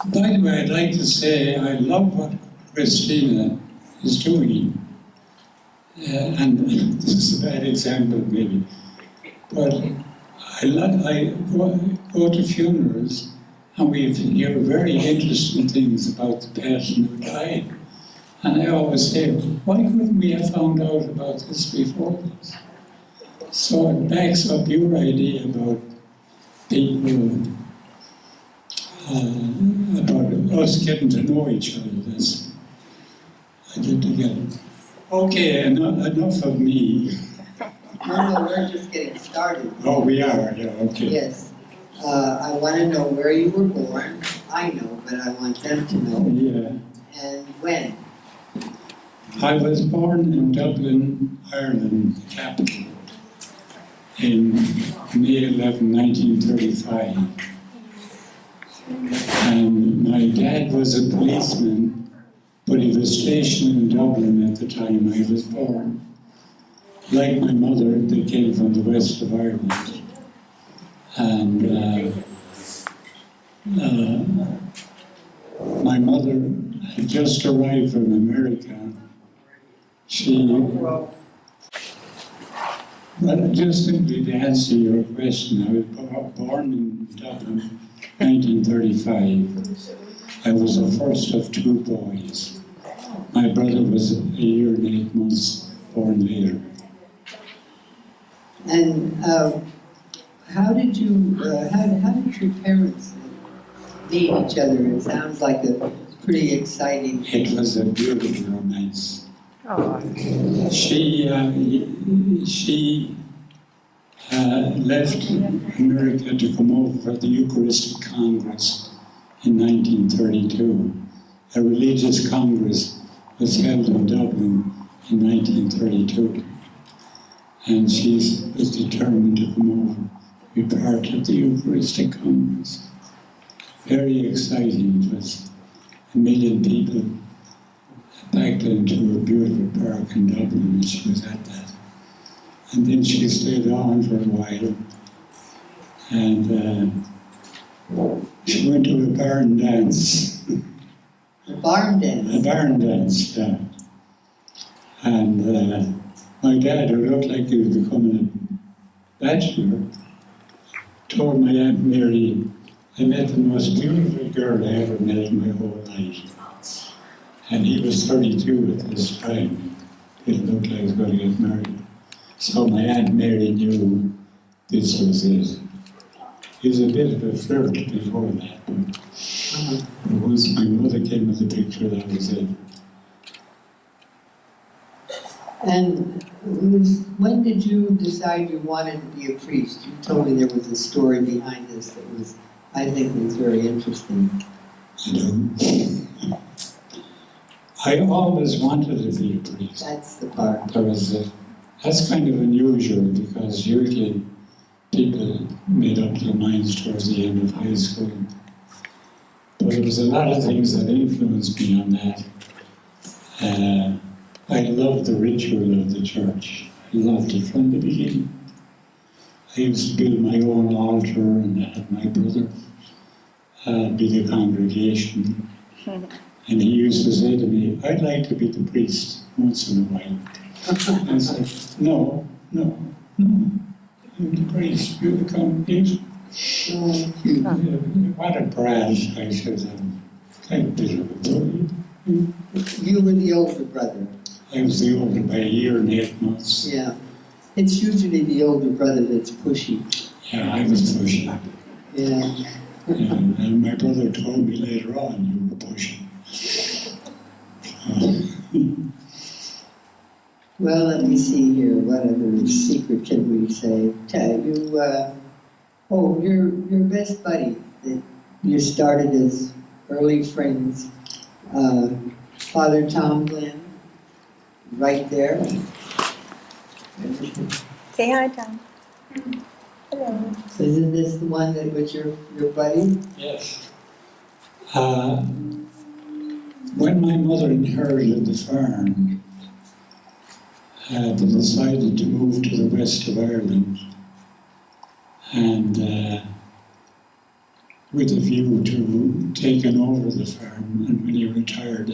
By the way, I'd like to say I love what Christina is doing. And this is a bad example, maybe. But I go to funerals, and we hear very interesting things about the person who died. And I always say, why couldn't we have found out about this before this? So it backs up your idea about people, about us getting to know each other. That's, I did together. Okay, enough of me. No, we're just getting started. Oh, we are, yeah, okay. Yes. I want to know where you were born. I know, but I want them to know. Yeah. And when. I was born in Dublin, Ireland, the capital, in May 11, 1935. And my dad was a policeman, but he was stationed in Dublin at the time I was born. Like my mother, they came from the west of Ireland. And my mother had just arrived from America. Well, just simply to answer your question, I was born in Dublin, 1935. I was the first of two boys. My brother was a year and 8 months born later. And how did your parents meet each other? It sounds like a pretty exciting. It was a beautiful romance. Oh. She left America to come over for the Eucharistic Congress in 1932. A religious congress was held in Dublin in 1932. And she was determined to come over, be part of the Eucharistic Congress. Very exciting. It was 1 million people packed into a beautiful park in Dublin, and she was at that. And then she stayed on for a while, and she went to a barn dance. A barn dance? A barn dance, yeah. And my dad, who looked like he was becoming a bachelor, told my Aunt Mary, I met the most beautiful girl I ever met in my whole life. And he was 32 at this time. It looked like he was going to get married. So my Aunt Mary knew this was it. He was a bit of a flirt before that, but once my mother came with the picture, that was it. And when did you decide you wanted to be a priest? You told me there was a story behind this that was, I think, was very interesting. I always wanted to be a priest. That's the part. That's kind of unusual because usually people made up their minds towards the end of high school. But there was a lot of things that influenced me on that. I loved the ritual of the church. I loved it from the beginning. I used to build my own altar and have my brother be the congregation. And he used to say to me, I'd like to be the priest once in a while. I said, no, I'm the priest, you're the congregation. What a brat, I said, I'm kind of bit of a bully. You were the older brother. I was the older by a year and 8 months. Yeah. It's usually the older brother that's pushy. Yeah, I was pushy. Yeah. And my brother told me later on, you were pushy. Well, let me see here. What other secret can we say? Your best buddy that you started as early friends, Father Tom Glenn, right there. Say hi, Tom. Hello. So isn't this the one that was your buddy? Yes. When my mother inherited the farm, they decided to move to the west of Ireland, and with a view to taken over the farm, and when he retired,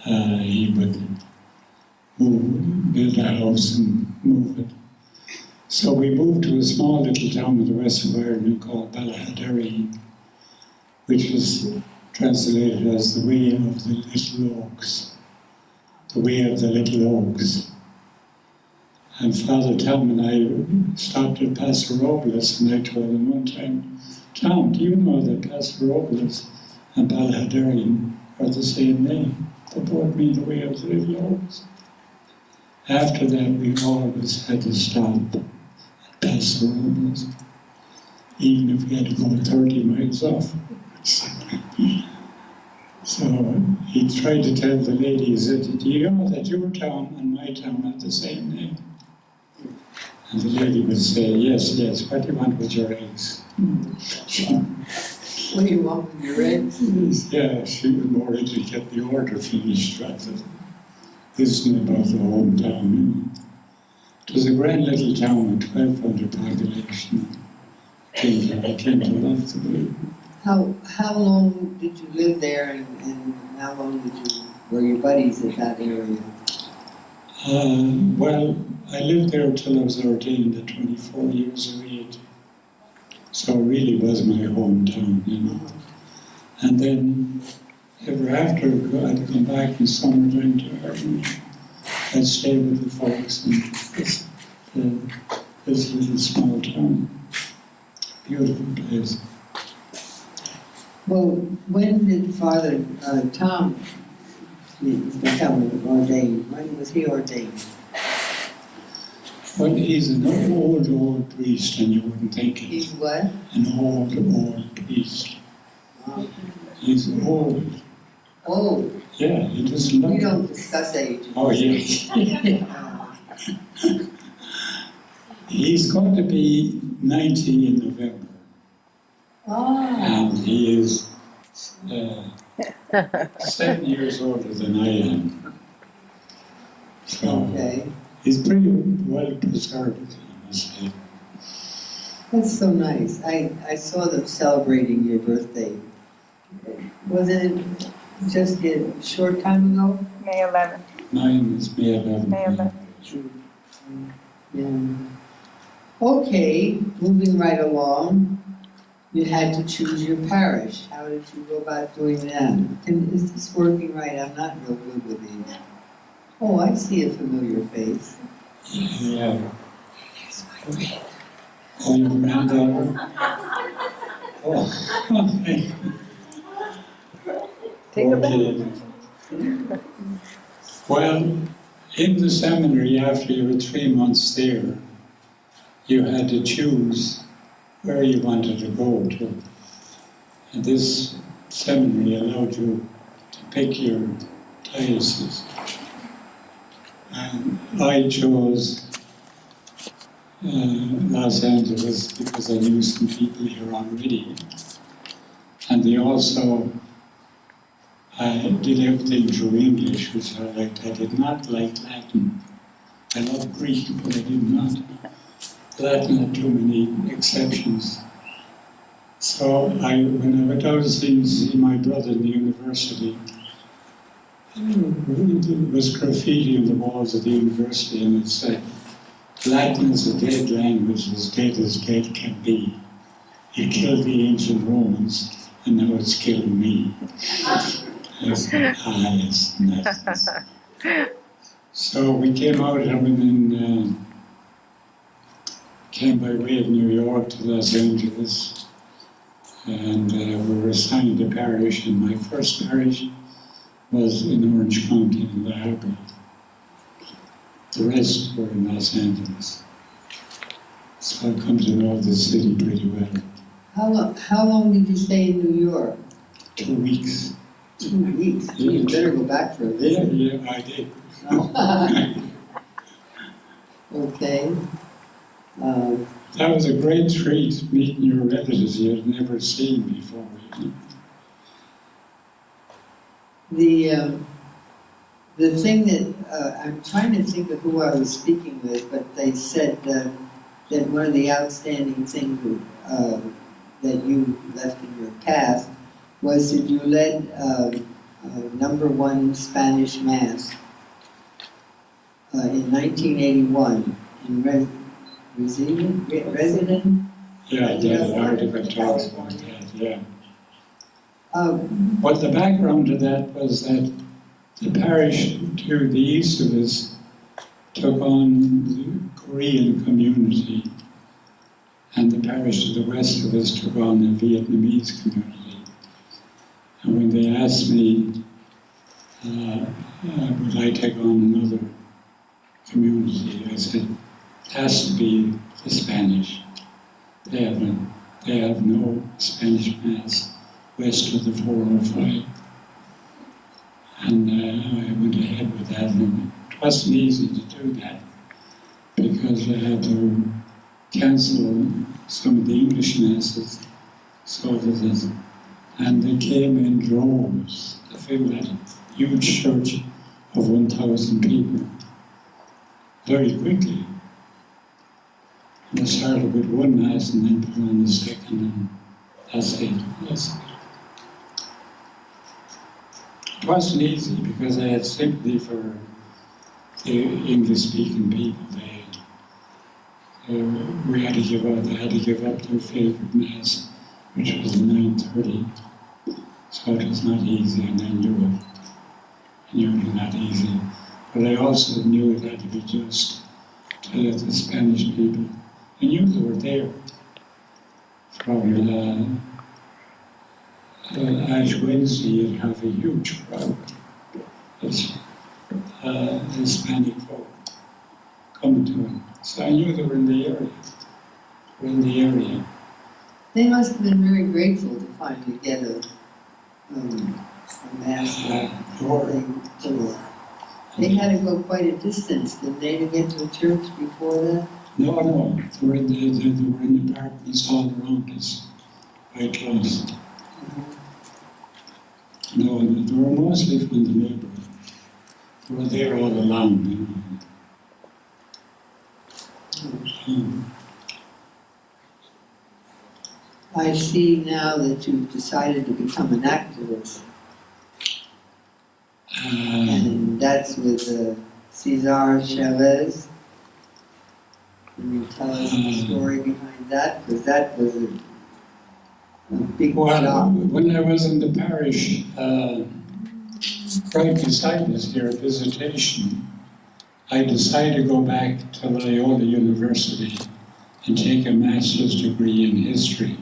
he would build a house and move it. So we moved to a small little town in the west of Ireland called Ballahadderry, which was translated as the Way of the Little Oaks. The Way of the Little Oaks. And Father Tom and I stopped at Paso Robles, and I told him one time, Tom, do you know that Paso Robles and Ballahadderry are the same name? They both mean the Way of the Little Oaks. After that, we always had to stop at Paso Robles, even if we had to go 30 miles off. So he tried to tell the lady, he said, do you know that your town and my town have the same name? And the lady would say, yes, yes, what do you want with your eggs? What do you want with your eggs? Yeah, she was more into get the order finished rather than listening about the hometown. It was a grand little town with 1,200 population. I came to love the place. How long did you live there, and how long were your buddies at that area? Well, I lived there until I was ordained at 24 years of age. So it really was my hometown, you know. And then, ever after, I'd come back in summertime to Ireland. I'd stay with the folks in this little small town. Beautiful place. Well, when did Father Tom become ordained? When was he ordained? Well, he's an old priest, and you wouldn't think it. He's what? An old priest. Oh. He's old. Oh, Yeah, he doesn't look. we don't discuss age. Oh, yes. He's going to be 90 in November. Ah, And he is 7 years older than I am. So okay. he's pretty well preserved, I must say. That's so nice. I saw them celebrating your birthday. Wasn't it just a short time ago? May 11th. Mine is May 11th. May 11th. Yeah. Okay, moving right along. You had to choose your parish. How did you go about doing that? And is this working right? I'm not real good with these. Oh, I see a familiar face. Yeah. Oh, your granddaughter? Oh. Take a Okay. Well, in the seminary, after you were 3 months there, you had to choose where you wanted to go to. And this seminary allowed you to pick your diocese. And I chose Los Angeles because I knew some people here already. And they also did everything through English, which I liked. I did not like Latin. I love Greek, but I did not. Latin had too many exceptions. So when I went out to see my brother in the university, there was graffiti on the walls of the university, and it said, Latin is a dead language, as dead can be. It killed the ancient Romans, and now it's killing me. I said, yes, nice. So we came out and came by way of New York to Los Angeles, and we were assigned a parish, and my first parish was in Orange County in the harbor. The rest were in Los Angeles. So I come to know the city pretty well. How long did you stay in New York? 2 weeks. 2 weeks. You better go back for a Yeah, visit. yeah, I did. Okay. That was a great treat, meeting your relatives you had never seen before. You know? The thing that I'm trying to think of who I was speaking with, but they said that one of the outstanding things that you left in your past was that you led number one Spanish Mass in 1981 in resident. Yeah, I did. I heard about talks about that, yeah. Um, But the background to that was that the parish to the east of us took on the Korean community, and the parish to the west of us took on the Vietnamese community. And when they asked me, would I take on another community, I said, it has to be the Spanish. They have no Spanish Mass west of the 405. And I went ahead with that, and it wasn't easy to do that because I had to cancel some of the English Masses so that and they came in droves to fill that huge church of 1,000 people very quickly. And I started with one Mass and then put on the second, and that's it. It wasn't easy because I had sympathy for the English-speaking people. They had to give up their favourite Mass, which was the 9:30. So it was not easy, and I knew it. I knew it was not easy. But I also knew it had to be just to let the Spanish people, I knew they were there from Ash Wednesday, you'd have a huge crowd of Hispanic folk coming to it. So I knew they were in the area. They must have been very grateful to finally get a Mass. They had to go quite a distance, didn't they, to get to a church before that? No, they were in the apartments all around us, right close. No, they were mostly from the neighborhood. They were there all along, I see now that you've decided to become an activist, and that's with Cesar Chavez. Can you tell us the story behind that? Because that was a big job. When I was in the parish, right beside us here at visitation, I decided to go back to Loyola University and take a master's degree in history.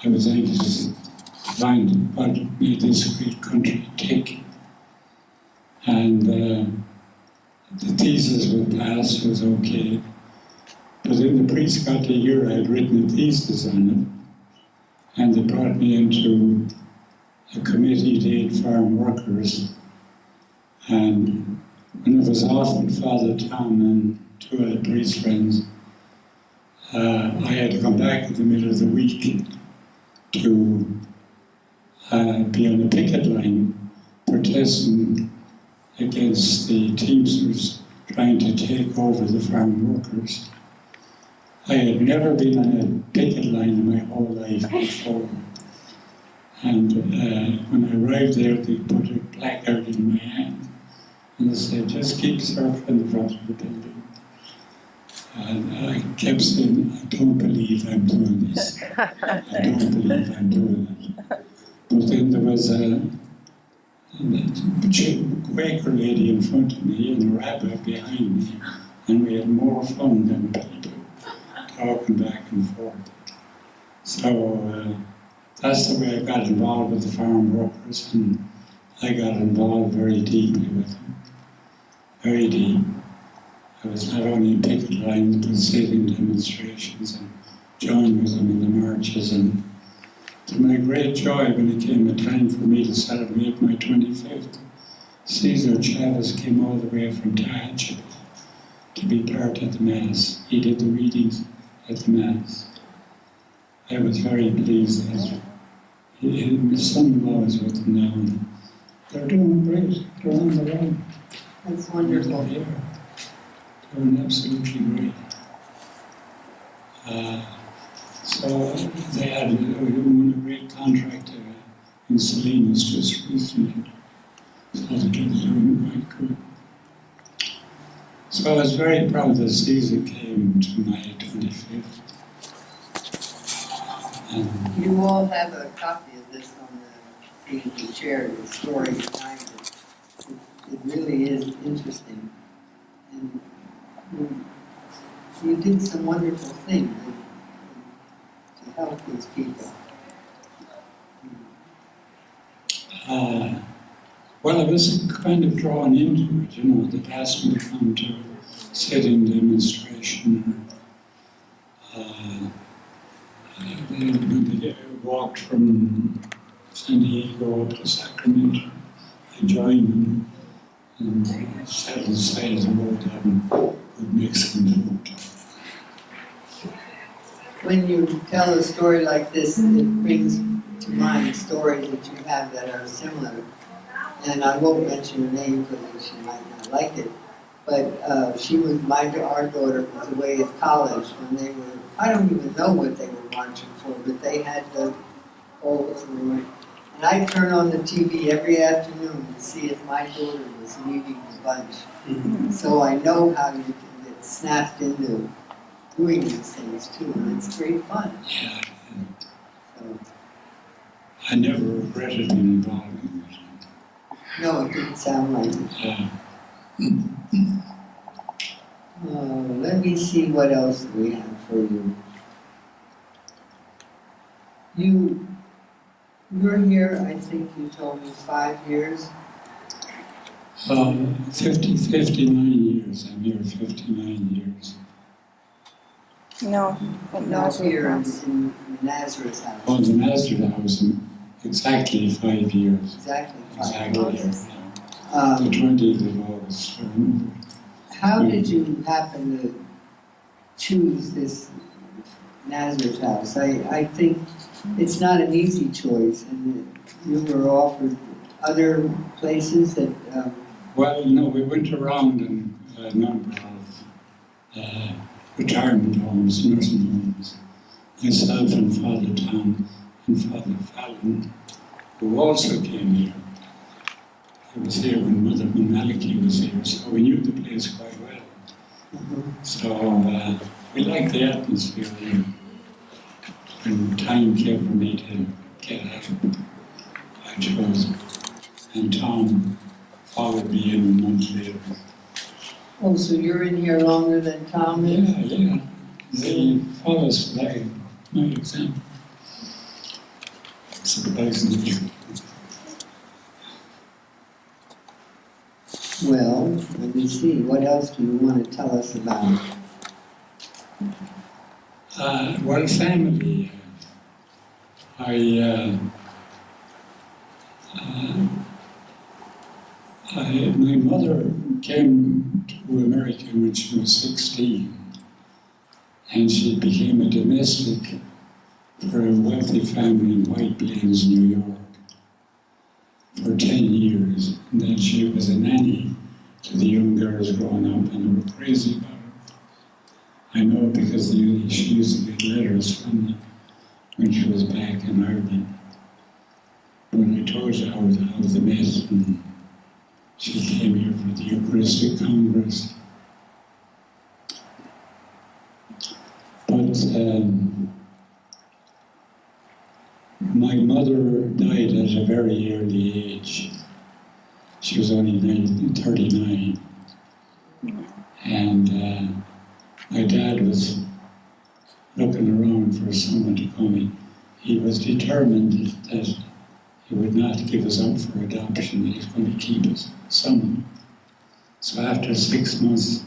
I was anxious to find what made this great country tick. And the thesis was passed, was okay. But then the priest got to hear I had written a thesis on it, and they brought me into a committee to aid farm workers. And when I was off with Father Tom and two other priest friends, I had to come back in the middle of the week to be on a picket line protesting against the Teamsters trying to take over the farm workers. I had never been on a picket line in my whole life before. And when I arrived there, they put a placard in my hand and they said, just keep surfing in the front of the building. And I kept saying, I don't believe I'm doing this. I don't believe I'm doing it. But then there was a Quaker lady in front of me and a rabbi behind me, and we had more fun than people talking back and forth. So that's the way I got involved with the farm workers, and I got involved very deeply with them. Very deep. I was not only in picket lines, but sitting demonstrations and joined with them in the marches. And to my great joy, when it came a time for me to celebrate my 25th, Cesar Chavez came all the way from Tehachapi to be part of the Mass. He did the readings at the Mass. I was very pleased that my son-in-law is with them now, and they're doing great. They're on the run. That's wonderful. They're doing absolutely great. So they had won a great contract, in Salinas just recently. So they're doing quite good. So I was very proud that Caesar came to my 25th. And You all have a copy of this on the seat of the chair, the story behind it. It really is interesting. And you did some wonderful things to help these people. Well, I was kind of drawn into it, you know, they'd asked me to come to sit in demonstration. When they walked from San Diego up to Sacramento, I joined them and sat on the side of the road and would make some food. When you tell a story like this, it brings to mind stories that you have that are similar. And I won't mention her name because she might not like it. But our daughter was away at college when they were, I don't even know what they were marching for, but they had the poles and I'd turn on the TV every afternoon to see if my daughter was leading the bunch. Mm-hmm. So I know how you can get snapped into doing these things too, and it's great fun. Yeah. So, I never regretted being involved in it. no, it didn't sound like it. Yeah. Let me see what else we have for you. You're here, I think you told me 5 years. 59 years. I'm here 59 years. No, at Now Nazareth here House. in Nazareth house. Oh, the Nazareth house, exactly 5 years. Exactly 5 Exactly. years. The 20th of August. How did you happen to choose this Nazareth house? I think it's not an easy choice, and you were offered other places that... Well, no, we went around in a number of retirement homes, nursing homes. Myself and Father Tom and Father Fallon, who also came here. He was here when Mother Maliki was here, so we knew the place quite well. Mm-hmm. So we liked the atmosphere here. When time came for me to get out, I chose. And Tom followed me in a month later. Oh, so you're in here longer than Tom is? Yeah. He follows my example. Surprisingly. Well, let me see, what else do you want to tell us about? Well, family. My mother came to America when she was 16, and she became a domestic for a wealthy family in White Plains, New York, for 10 years. And then she was a nanny to the young girls growing up, and they were crazy about her. I know because she used to get letters from them when she was back in Ireland. When I told you how they met, and she came here for the Eucharistic Congress. But my mother died at a very early age. She was only 39. And my dad was looking around for someone to come in. He was determined that he would not give us up for adoption, that he's going to keep us, someone. So after 6 months,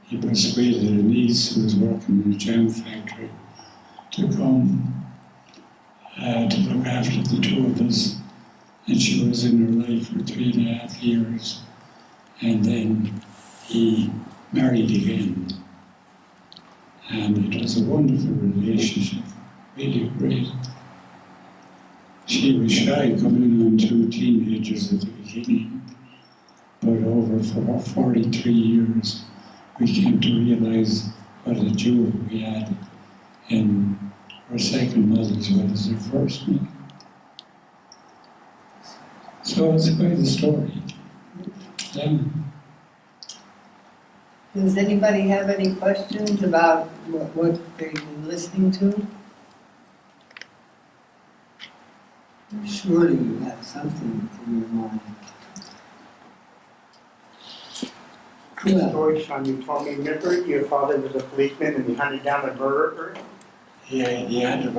he persuaded a niece who was working in a jam factory to come to look after the two of us. And she was in her life for 3.5 years. And then he married again. And it was a wonderful relationship, really great. She was shy coming on 2 teenagers at the beginning, but over for 43 years, we came to realize what a jewel we had in our second mother as well as our first mother. So it's quite a story. Yeah. Does anybody have any questions about what they've been listening to? Surely you have something in your mind. The Well, story, Sean, you told me, remember your father was a policeman and he hunted down a murderer? Yeah,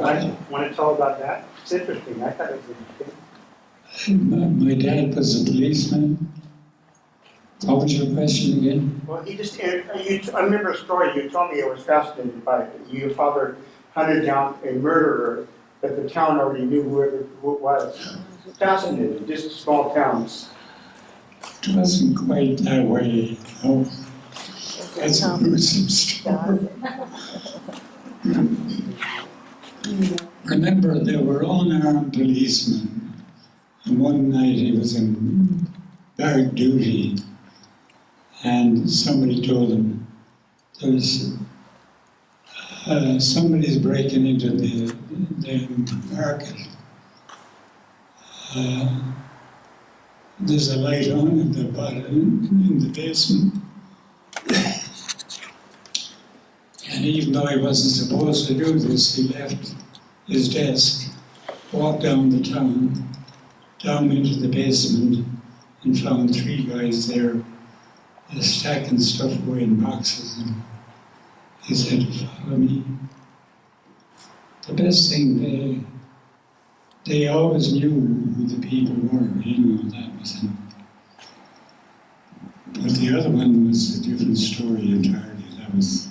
Want to tell about that? It's interesting. I thought it was interesting. My dad was a policeman. What was your question again? Well, I remember a story you told me. I was fascinated by it. Your father hunted down a murderer, but the town already knew who it was. Fascinating. Just small towns. It wasn't quite that way. No. That's a gruesome story. Remember, there were unarmed policemen, and one night he was in barrack duty, and somebody told him, there's somebody's breaking into the market. There's a light on in the basement. And even though he wasn't supposed to do this, he left his desk, walked down the town, down into the basement, and found 3 guys there stacking stuff away in boxes. And he said, follow me. The best thing, they always knew who the people were, that was him. But the other one was a different story entirely. That was,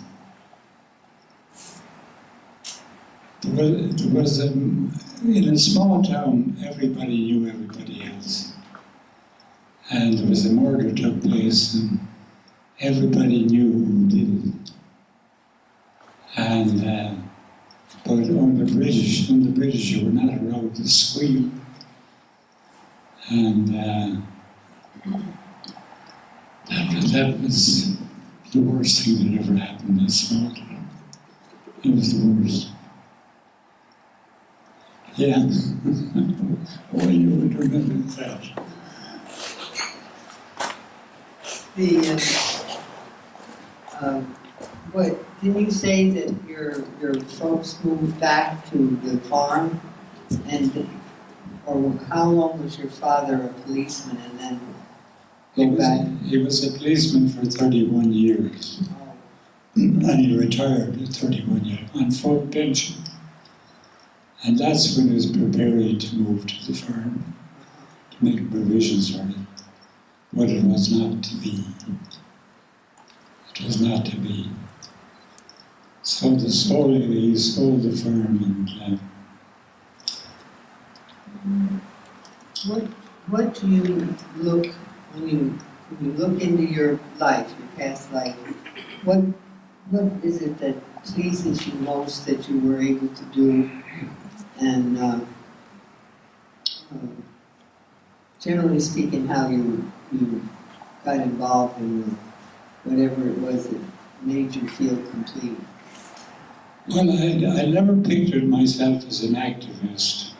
there was in a small town, everybody knew everybody else. And there was a murder took place, and everybody knew who did it. And but on the British, you were not allowed to squeal. And that was the worst thing that ever happened in this small town. It was the worst. Yeah. Well, you would remember that. Didn't you say that your folks moved back to the farm? Or how long was your father a policeman and then go back? He was a policeman for 31 years. Oh. And he retired at 31 years on full pension. And that's when he was preparing to move to the farm, to make provisions for it. But it was not to be. It was not to be. So he sold the farm and What do you look when you look into your life, your past life? What is it that pleases you most that you were able to do? And generally speaking, how you got involved in whatever it was that made you feel complete? well, I never pictured myself as an activist.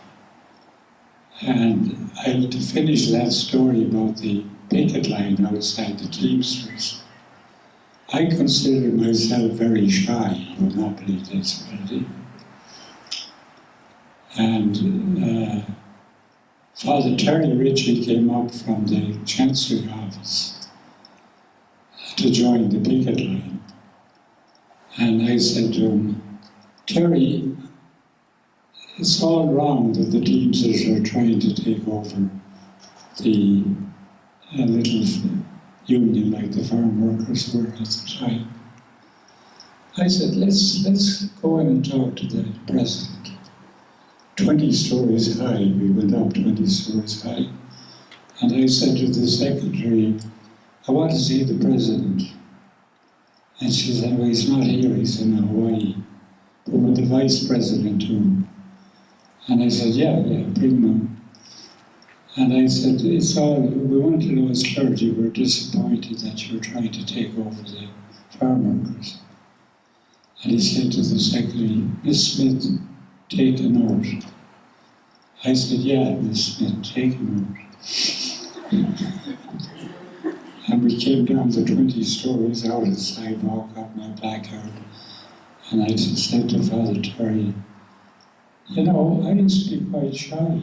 And to finish that story about the picket line outside the Teamsters, I considered myself very shy. I would not believe this already. And Father Terry Ritchie came up from the Chancery office to join the picket line. And I said to him, Terry, it's all wrong that the Teamsters are trying to take over the little union like the farm workers were at the time. I said, let's go in and talk to the president. 20 stories high, we went up 20 stories high. And I said to the secretary, I want to see the president. And she said, well, he's not here, he's in Hawaii. But with the vice president too. And I said, yeah, bring him on. And I said, we want to know as clergy, we're disappointed that you're trying to take over the farm workers. And he said to the secretary, Miss Smith, take a note. I said, yeah, Miss Smith, take a note. from the 20 stories out of the sidewalk, got my placard, and I just said to Father Terry, you know, I used to be quite shy.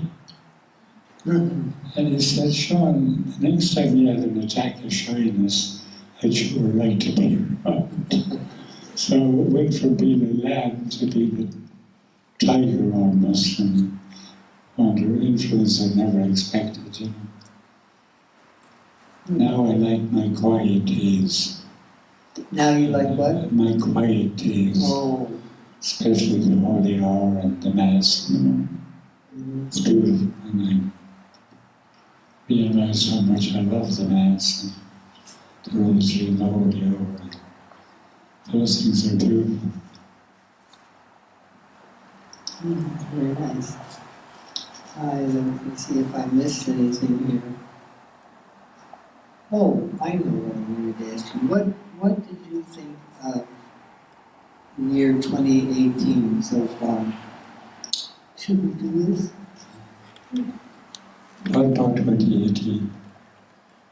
And he said, Sean, the next time you have an attack of shyness, I'd sure like to be around. So I went from being a lamb to being a tiger almost, and under influence I never expected, you know. Now I like my quiet days. Now you like what? My quiet days. Oh. Especially the Holy Hour and the Mass, you know. It's beautiful, and I realize how much I love the Mass and the Rosary and the Holy Hour. Those things are beautiful. Very nice. Let me see if I missed anything here. Oh, I know what I wanted to ask you. What did you think of the year 2018 so far? Should we do this? What about 2018?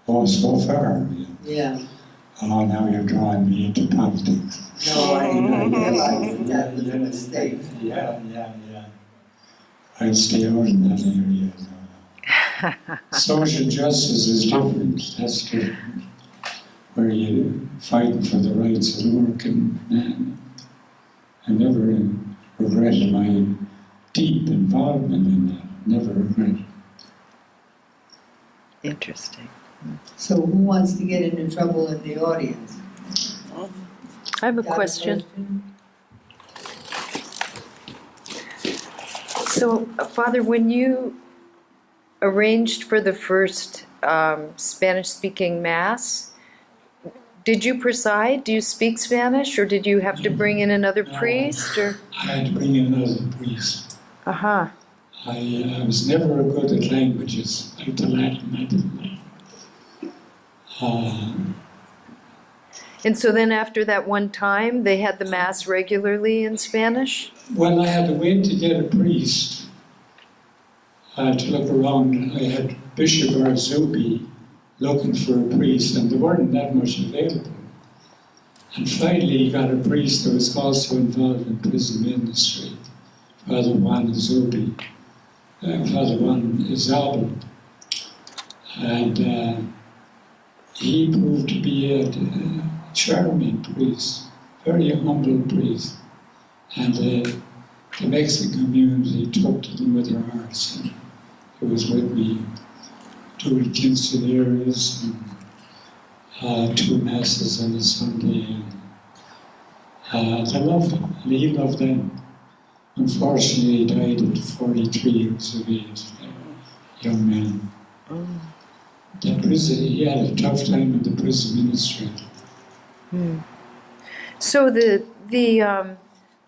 Oh, so far. Yeah. Oh, now you're drawing me into politics. No, I realized that was a mistake. Yeah. I'd stay out in that area. Social justice is different. That's different. Where you're fighting for the rights of the working man. I never regretted my deep involvement in that. Never regretted. Interesting. So who wants to get into trouble in the audience? I have a Got question. So, Father, when you arranged for the first Spanish-speaking Mass, did you preside? Do you speak Spanish, or did you have to bring in another priest? Or? I had to bring in another priest. Uh-huh. I was never good at languages, like the Latin, I didn't like. And so then after that one time, they had the Mass regularly in Spanish? Well, I had to wait to get a priest to look around. I had Bishop Arzubi looking for a priest, and there weren't that much available. And finally, he got a priest that was also involved in prison ministry, Father Juan Azubi, Father Juan Izabal. And he proved to be a charming priest, very humble priest. And the Mexican community took to them with their hearts. And he was with me 2 quinceañeras and 2 masses on a Sunday. And I loved him, and he loved them. Unfortunately, he died at 43 years of age, a young man. The prison, he had a tough time in the prison ministry. So the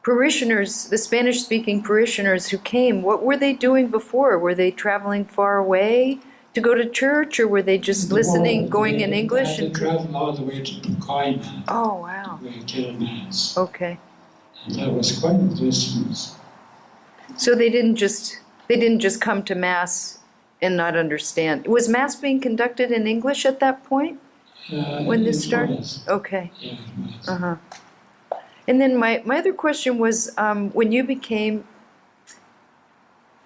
parishioners, the Spanish-speaking parishioners who came, what were they doing before? Were they traveling far away to go to church, or were they just listening, going in English? They traveled all the way to Pucallpa. Oh, wow. To kill Mass. Okay. And that was quite a distance. So they didn't just come to Mass and not understand. Was Mass being conducted in English at that point? When this started? Was. Okay. Yeah, it was. Uh-huh. And then my other question was, when you became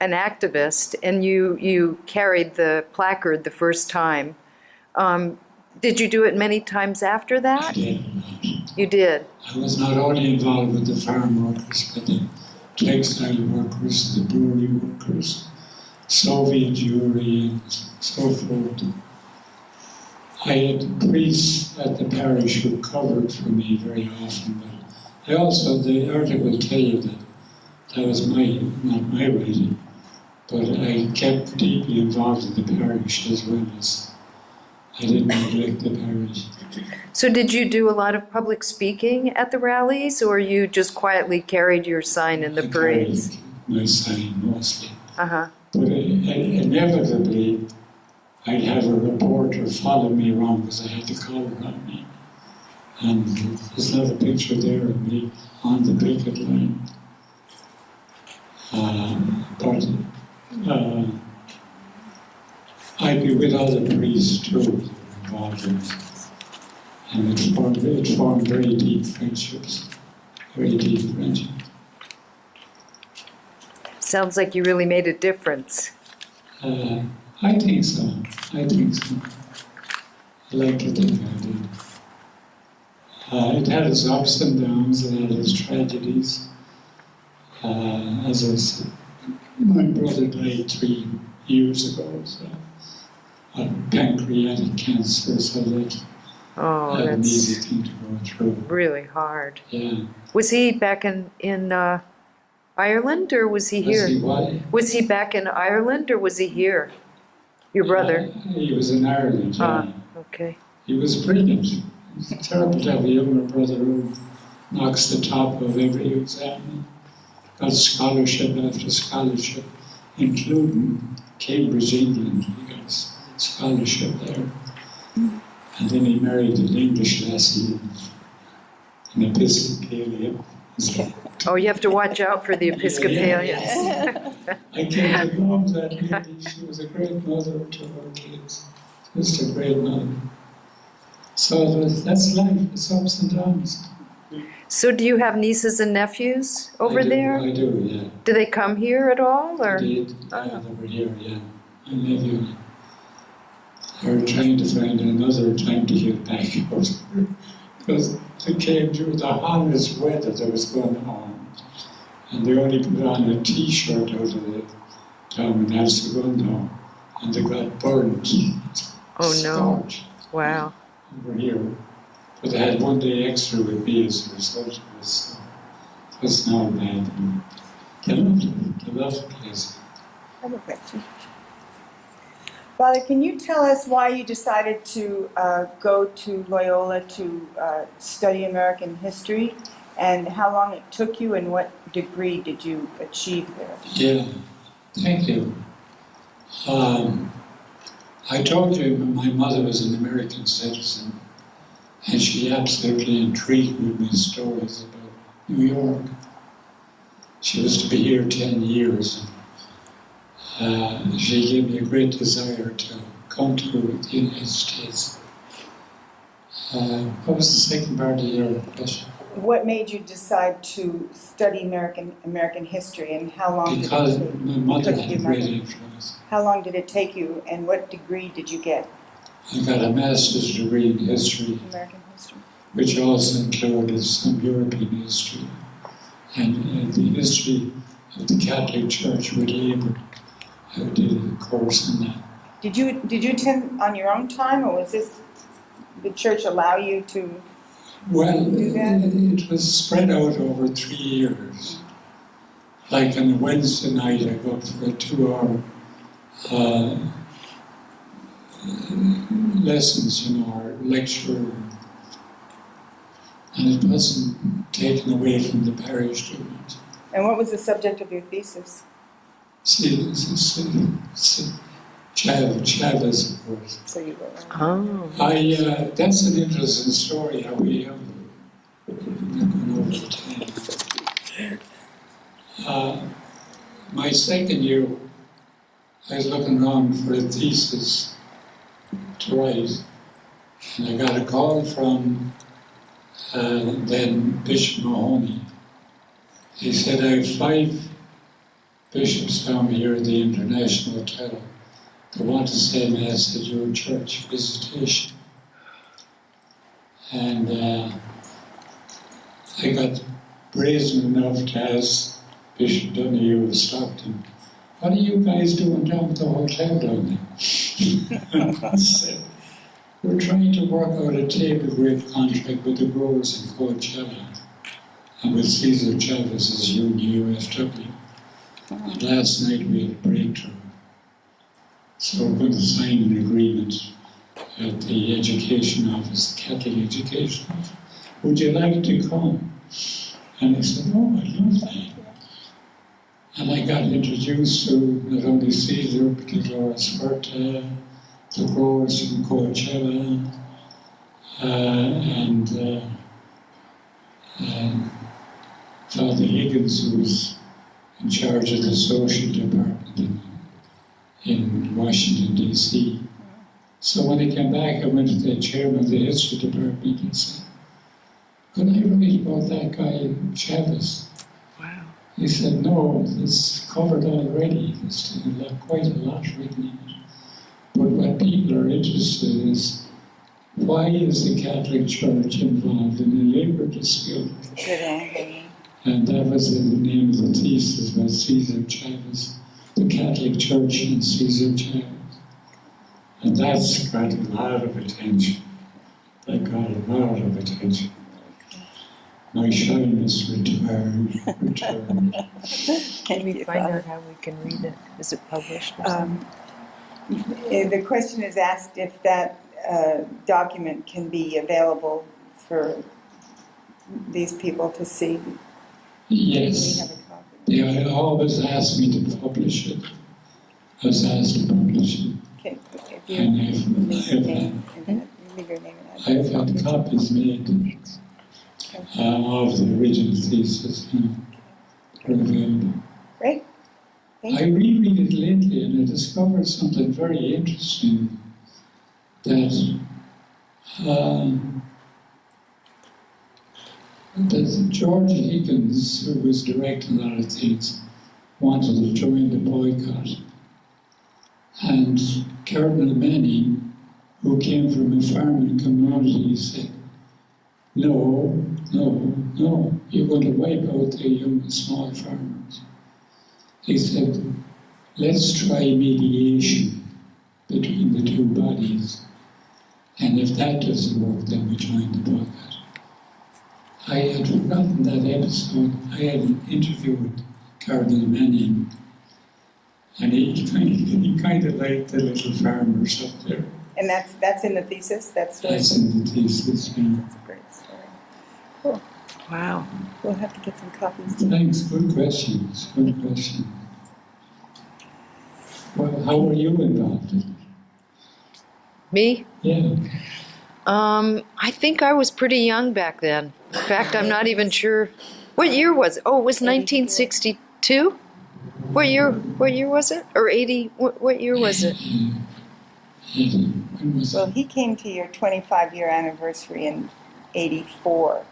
an activist and you carried the placard the first time, did you do it many times after that? I did. You did? I was not only involved with the farm workers, but the textile workers, the brewery workers, Soviet Jewry, and so forth. I had priests at the parish who covered for me very often, but I also, the article tell you that was not my writing, but I kept deeply involved in the parish as well as I didn't neglect the parish. So did you do a lot of public speaking at the rallies, or you just quietly carried your sign in the parades? I carried my sign mostly. Uh-huh. But inevitably, I'd have a reporter follow me around because I had the collar on me. And there's not a picture there of me on the picket line. But I'd be with other priests too, involved in it. And it formed very deep friendships, very deep friendships. Sounds like you really made a difference. I think so. I think so. I like to think I did. It had its ups and downs, it had its tragedies. As I said, my brother died 3 years ago, so of pancreatic cancer, so that Oh, an easy that's thing to go through. really hard. Yeah. Was he back in Ireland, or was he here? Was he what? Was he back in Ireland, or was he here? Your brother? He was in Ireland, yeah. Okay. He was brilliant. It's terrible to have a younger brother who knocks the top of every exam. Got scholarship after scholarship, including Cambridge, England. He got a scholarship there. And then he married an English lassie, an Episcopalian. Oh, you have to watch out for the Episcopalians. I came to love that lady. She was a great mother to her kids. Just a great mother. So that's life, it's ups and downs. So do you have nieces and nephews over there? I do, yeah. Do they come here at all, or? I did, yeah, they were here, yeah. I live here. They're trying to find another time to get back out. Because they came during the hottest weather that was going on. And they only put on a t-shirt out of the town in El Segundo. And they got burned. Oh no, Scorched. wow. Over here. But they had 1 day extra with me as a result of this. So it's not bad. They love the place. I have a question. Father, can you tell us why you decided to go to Loyola to study American history, and how long it took you, and what degree did you achieve there? Yeah, thank you. I told you my mother was an American citizen, and she absolutely intrigued me with stories about New York. She was to be here 10 years. She gave me a great desire to come to the United States. What was the second part of your question? What made you decide to study American history, and how long Because did it take? my mother Because of had your a great mother. influence. How long did it take you, and what degree did you get? I got a master's degree in history, American history. which also included some European history and the history of the Catholic Church with Labour. I did a course in that. Did you attend on your own time, or was this the church allow you to? Well, Do that? it was spread out over 3 years. Like on a Wednesday night, I go for a 2-hour lessons, or lecture. And it wasn't taken away from the parish too much. And what was the subject of your thesis? Chavez, of course. So you were. Oh. That's an interesting story, how we have gone over the time. My second year, I was looking around for a thesis to write, and I got a call from then Bishop Mahoney. He said, I have 5 bishops down here at the International Hotel that want to say Mass at your church visitation. And I got brazen enough to ask Bishop Donahue of Stockton, what are you guys doing down at the hotel down there? I said, we're trying to work out a table grape contract with the growers in Coachella and with Cesar Chavez's union, UFW. And last night we had a breakthrough. So we're going to sign an agreement at the education office, the Catholic education office. Would you like to come? And I said, oh, I'd love that. And I got introduced to not only Cesar, but Dolores Huerta, the growers from Coachella, and Father Higgins, who was in charge of the social department in Washington, D.C. So when I came back, I went to the chairman of the history department and said, could I write about that guy, Chavez? Wow. He said, no, it's covered already. There's quite a lot written in it. But what people are interested in is, why is the Catholic Church involved in a labor dispute? Good angle. And that was the name of the thesis, was Cesar Chavez, the Catholic Church and Cesar Chavez. And that's got a lot of attention. That got a lot of attention. My shyness returned. Can we find out how we can read it? Is it published or something? The question is asked if that document can be available for these people to see. We Yes. have a copy. They always ask me to publish it. I was asked to publish it. Okay, if you And leave your name and I've had copies made of the original thesis. They're available. Great. Thank I you. reread it lately and I discovered something very interesting, that George Higgins, who was directing a lot of things, wanted to join the boycott. And Cardinal Manning, who came from a farming community, said, no, you're going to wipe out the young small farmers. He said, let's try mediation between the two bodies. And if that doesn't work, then we join the boycott. I had forgotten that episode. I had an interview with Cardinal Manning, and he kind of liked the little farmers up there. And that's in the thesis? That story? That's in the thesis. Yeah. That's a great story. Cool. Wow. We'll have to get some copies too. Thanks, good questions, good question. Well, how were you involved in it? Me? Yeah. I think I was pretty young back then. In fact, I'm not even sure. What year was it? Oh, it was 1962? What year was it? Or 80? What year was it? When was Well, it? he came to your 25-year anniversary in '84.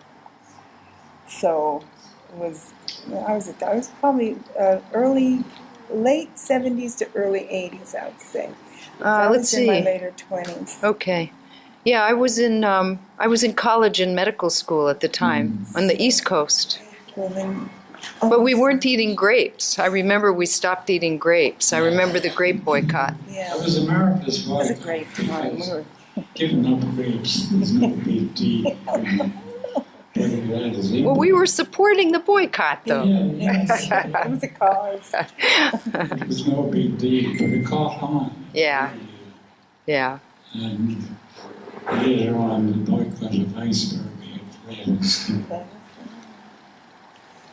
So it was, I was probably late 70s to early 80s, I would say. So I was Let's in my see. later 20s. Okay. Yeah, I was in college and medical school at the time on the East Coast. Well, then, But we weren't eating grapes. I remember we stopped eating grapes. I remember the grape boycott. Yeah, It was a marvelous it was a boycott. great time. We were Giving up grapes is no big deal. Well, we were supporting the boycott, though. Yes, it was a cause. It was no big deal, but it caught on. Yeah. Yeah. And later on, the boycott of iceberg had raised.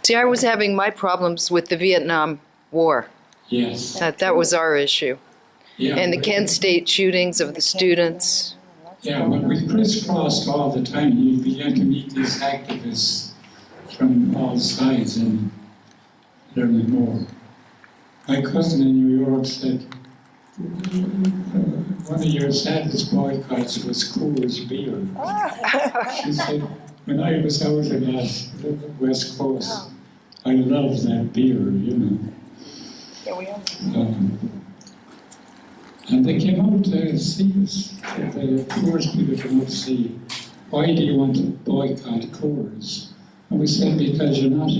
See, I was having my problems with the Vietnam War. Yes. That was our issue. Yeah, And the Kent State shootings of the students. Yeah, but we crisscrossed all the time. You began to meet these activists from all sides and learning more. My cousin in New York said, one of your saddest boycotts was Coors beer. She said, when I was out in the West Coast, I loved that beer, you know. Yeah, we are. And they came out to see us. The Coors people came out to see, why do you want to boycott Coors? And we said, because you're not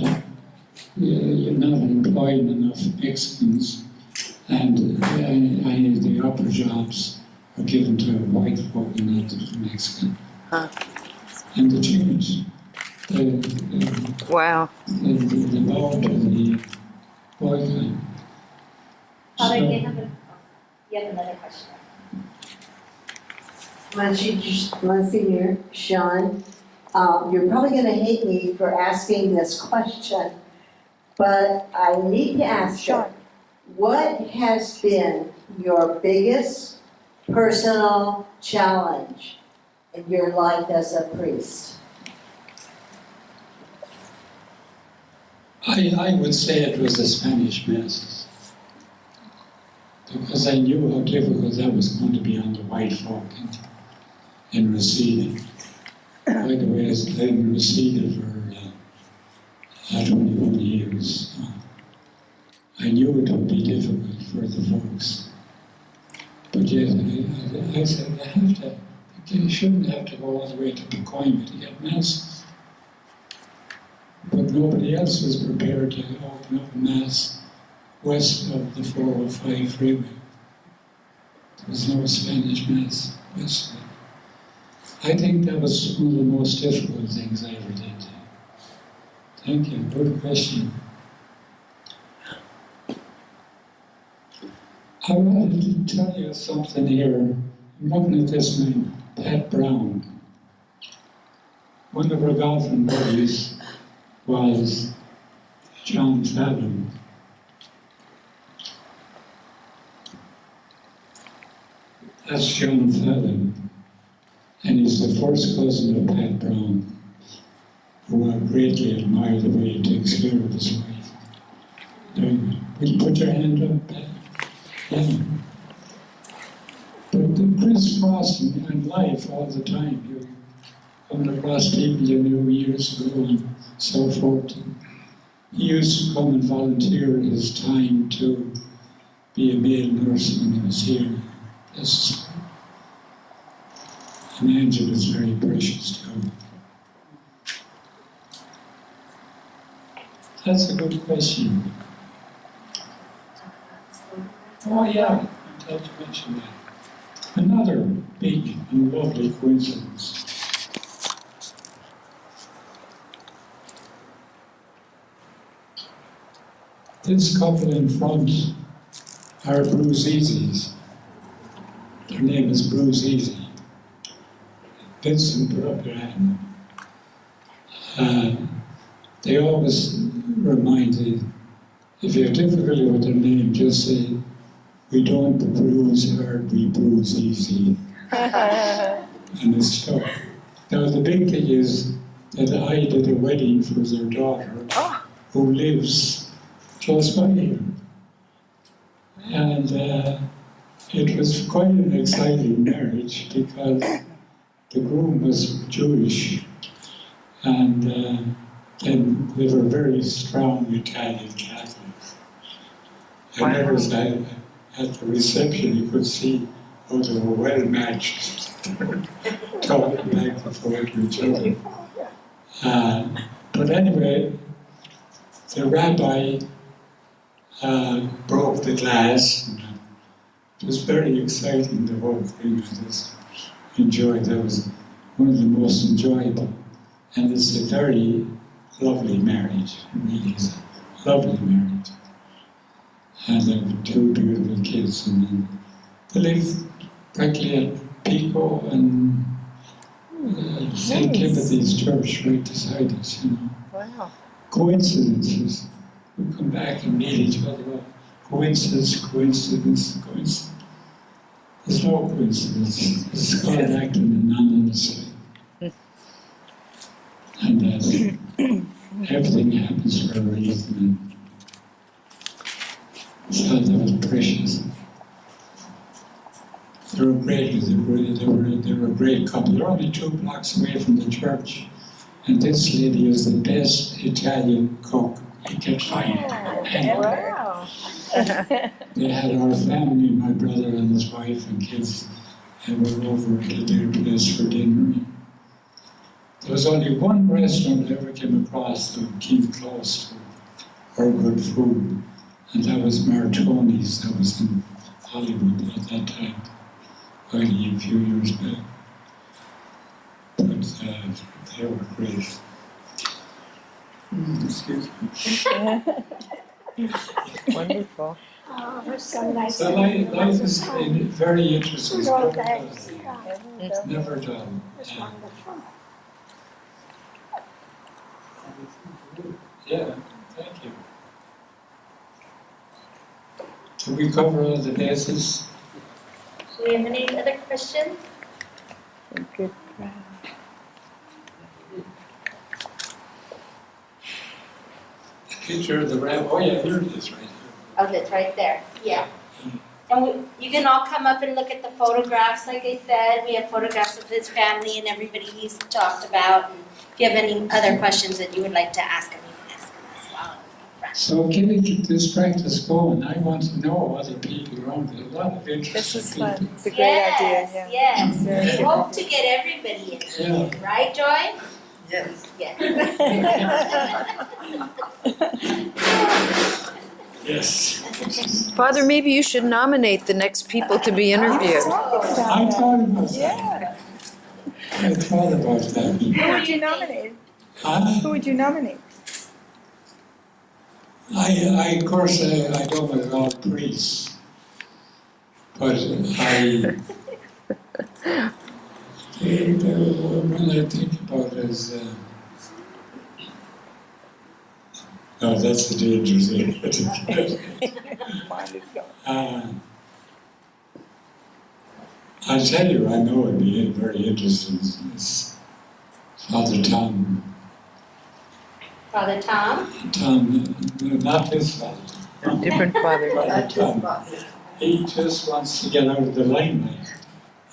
employing enough Mexicans, and the upper jobs are given to white folk and not to the Mexican. Huh. And the change, Wow. the law to the boycott. Father, So- you have another question. Monsignor Sean, you're probably going to hate me for asking this question, but I need to ask you, Sean. what has been your biggest personal challenge in your life as a priest? I would say it was the Spanish masses. because I knew how difficult that was going to be on the white folk in Reseda. By the way, I've lived in Reseda for 21 years. I knew it would be difficult for the folks. But yet, I said, you shouldn't have to go all the way to Pacoima to get Mass. But nobody else was prepared to open up a Mass west of the 405 freeway. There was no Spanish Mass west of it. I think that was one of the most difficult things I ever did. Thank you. Good question. I wanted to tell you something here. I'm looking at this man, Pat Brown. One of our golfing buddies was John Fallon. That's John Fallon. And he's the first cousin of Pat Brown, who I greatly admire the way he takes care of his wife. Will you put your hand up, Pat? Yeah. But the crisscrossing in life all the time, you come across people you knew years ago and so forth. He used to come and volunteer his time to be a male nurse when he was here. And Angela is very precious to him. That's a good question. Oh yeah, I'm glad you mentioned that. Another big and lovely coincidence. This couple in front are Bruce Easy's. Their name is Bruce Easy. Vincent put up their hand. They always remind me, if you have difficulty with their name, just say, we don't bruise hard, we bruise easy. And it's stuck. Now the big thing is that I did a wedding for their daughter, who lives close by here. And it was quite an exciting marriage because the groom was Jewish, and they were very strong Italian Catholics. And there was at the reception, you could see how they were well matched, talking back and forth to each other. But anyway, the rabbi broke the glass. And it was very exciting, the whole thing. I just enjoyed. That was one of the most enjoyable. And it's a very lovely marriage. It really is a lovely marriage. And they have two beautiful kids. And they live practically at Pico and St. Timothy's Church right beside us, you know. Wow. Coincidences. We come back and meet each other. Coincidence, coincidence, coincidence. There's no coincidence. It's God acting anonymously. And everything happens for a reason. So that was precious. They were great. They were a great couple. They're only 2 blocks away from the church. And this lady is the best Italian cook you can find anywhere. Wow. They had our family, my brother and his wife and kids, and we were over to their place for dinner. There was only one restaurant I ever came across that came close to our good food, and that was Martoni's. That was in Hollywood at that time, only a few years back. But they were great. Excuse me. Wonderful. Oh, it was so nice. So life is very interesting. It's Well, never thanks. dull. Yeah, It's never done. it's wonderful. Yeah, thank you. Did we cover all the bases? Do we have any other questions? Good. The picture of the rabbit. Oh yeah, here it is right here. Oh, that's right there. Yeah. And you can all come up and look at the photographs. Like I said, we have photographs of his family and everybody he's talked about. And if you have any other questions that you would like to ask him, you can ask him as well. So can we keep this practice going? I want to know other people around. There are a lot of This interesting is people. fun. It's a great idea, yeah. Yes, Very we good hope idea. to get everybody in, Yeah. right, Joy? Yes. Yes. Yes. Father, maybe you should nominate the next people to be interviewed. I thought about that. Yeah. I thought about that. Who would you nominate? Who would you nominate? Of course, I go with all priests, but when I think about it as, no, that's a dangerous area. Mine is going. I tell you, I know it'd be very interesting. It's Father Tom. Father Tom? Tom, not this father. Different father. Father Tom. He just wants to get out of the limelight.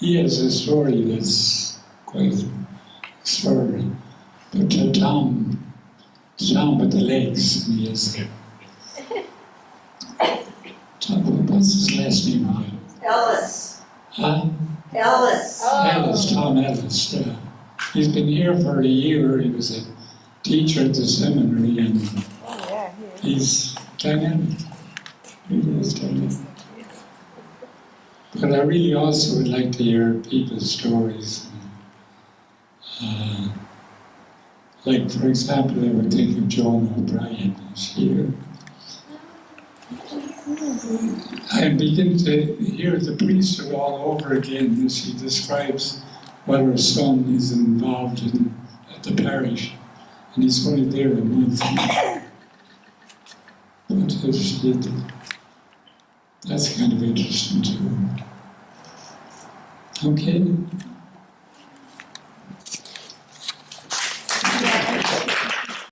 He has a story that's quite extraordinary. But Tom with the legs, and he has Tom, what's his last name again? Ellis. Huh? Ellis. Ellis, Tom Ellis. He's been here for a year. He was a teacher at the seminary, and Oh, yeah, he's dynamic. He is dynamic. But I really also would like to hear people's stories. Like, for example, I would think of Joan O'Brien this year. I begin to hear the priesthood all over again as she describes what her son is involved in at the parish. And he's only there a month. But that's kind of interesting too. Okay.